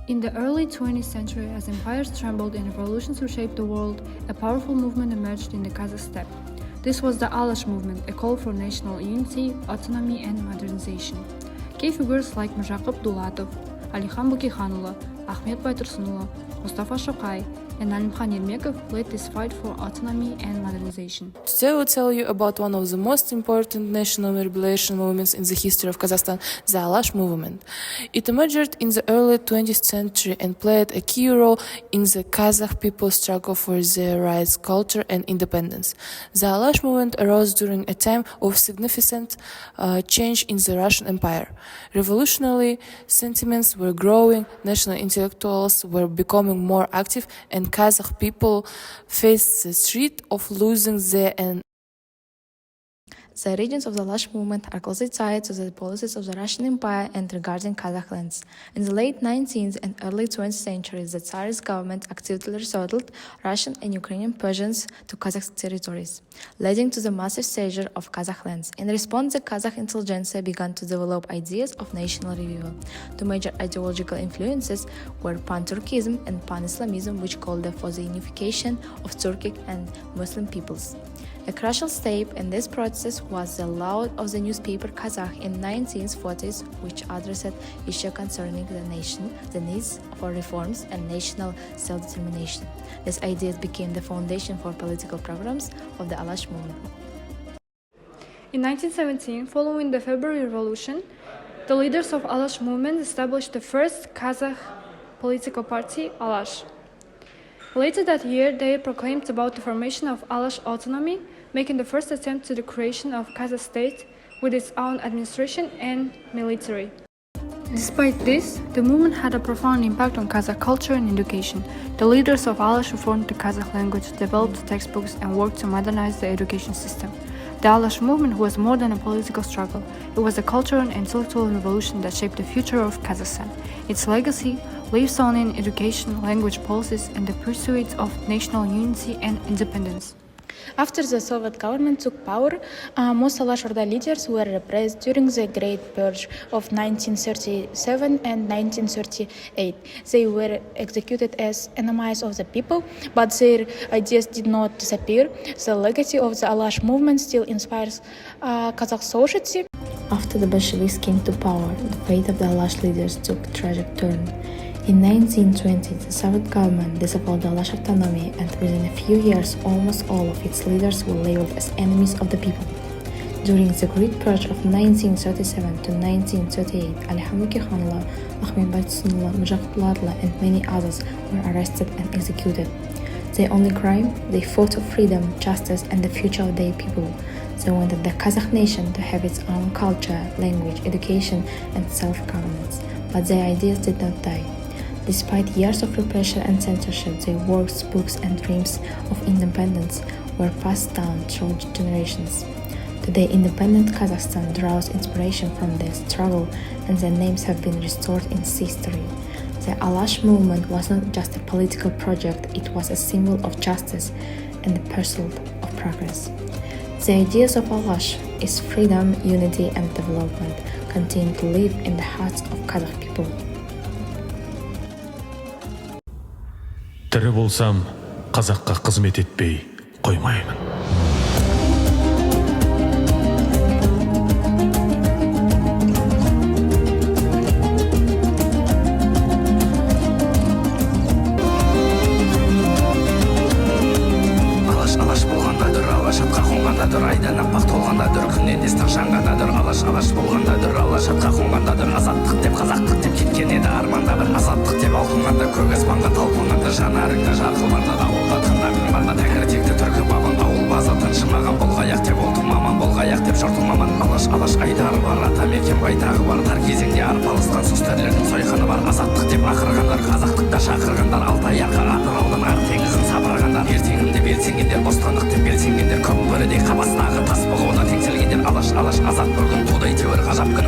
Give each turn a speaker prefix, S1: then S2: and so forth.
S1: In the early 20th century, as empires trembled and revolutions reshaped the world, a powerful movement emerged in the Kazakh steppe. This was the Alash movement, a call for national unity, autonomy, and modernization. Key figures like Mirjaqip Dulatov, Alixan Bukikhanullah, Ahmet Baytursunullah, Mustafa Shokay, and Alimkhan Yermekov led this fight for autonomy and modernization.
S2: Today we'll tell you about one of the most important national liberation movements in the history of Kazakhstan, the Alash movement. It emerged in the early 20th century and played a key role in the Kazakh people's struggle for their rights, culture, and independence. The Alash movement arose during a time of significant change in the Russian Empire. Revolutionary sentiments were growing, national intellectuals were becoming more active, and Kazakh people faced the threat of losing their
S3: The origins of the Alash movement are closely tied to the policies of the Russian Empire and regarding Kazakh lands. In the late 19th and early 20th centuries, the Tsarist government actively resettled Russian and Ukrainian Persians to Kazakh territories, leading to the massive seizure of Kazakh lands. In response, the Kazakh intelligentsia began to develop ideas of national renewal. Two major ideological influences were pan-Turkism and pan-Islamism, which called for the unification of Turkic and Muslim peoples. A crucial step in this process was the law of the newspaper Kazakh in 1940s, which addressed issues concerning the nation, the needs for reforms, and national self-determination. These ideas became the foundation for political programs of the Alash movement.
S1: In 1917, following the February Revolution, the leaders of Alash movement established the first Kazakh political party, Alash. Later that year, they proclaimed about the formation of Alash autonomy, making the first attempt to the creation of Kazakh state with its own administration and military. Despite this, the movement had a profound impact on Kazakh culture and education. The leaders of Alash reformed the Kazakh language, developed textbooks, and worked to modernize the education system. The Alash movement was more than a political struggle. It was a cultural and intellectual revolution that shaped the future of Kazakhstan. Its legacy lives on in education, language policies, and the pursuit of national unity and independence.
S4: After the Soviet government took power, most Alash Orda leaders were repressed during the Great Purge of 1937 and 1938. They were executed as enemies of the people, but their ideas did not disappear. The legacy of the Alash movement still inspires Kazakh society.
S3: After the Bolsheviks came to power, the fate of the Alash leaders took a tragic turn. In 1920, the Soviet government disavowed the Alash autonomy, and within a few years, almost all of its leaders were labeled as enemies of the people. During the Great Purge of 1937 to 1938, Alixan Bukikhanullah, Ahmet Baytursunullah, Mirjaqip Dulatov, and many others were arrested and executed. Their only crime? They fought for freedom, justice, and the future of their people. They wanted the Kazakh nation to have its own culture, language, education, and self-governance. But their ideas did not die. Despite years of repression and censorship, their works, books, and dreams of independence were passed down through generations. Today, independent Kazakhstan draws inspiration from their struggle, and their names have been restored in history. The Alash movement was not just a political project, it was a symbol of justice and the pursuit of progress. The ideas of Alash is freedom, unity, and development continue to live in the hearts of Kazakh people.
S5: Тірі болсам, қазаққа қызмет етпей қоймаймын.
S6: Алаш болғандадыр, алаш атқа қонғандадыр, айдан аппақ толғандадыр, күннен естің жанғандадыр. Алаш болғандадыр, алаш атқа қонғандадыр, азаттық деп, қазақтық деп кеткен еді арманда бір. Азаттық деп алқынғанда, көк аспанға талпынғанда, жанарыңда жарқылмарда, ауылда тыңдағың барда, тәңіртекті түркі бабың, ауыл база тыншымаған, болғаяқ деп олдың маман, болғаяқ деп жұртың маман. Алаш айдары бар, ата мекен байтағы бар, тар кезеңде арпалысқан сұстерлердің сойқаны бар. Азаттық деп ақырғандар, қазақтықта шақырғандар, алтайарға атыраудың ар теңізін сапырғандар. Ертеңімде белсенгендер, бостандық деп белсенгендер, көк бөрідей қапастағы тас бұғауда теңселгендер. Алаш азат бір күн тудай тәуір ғажап күн.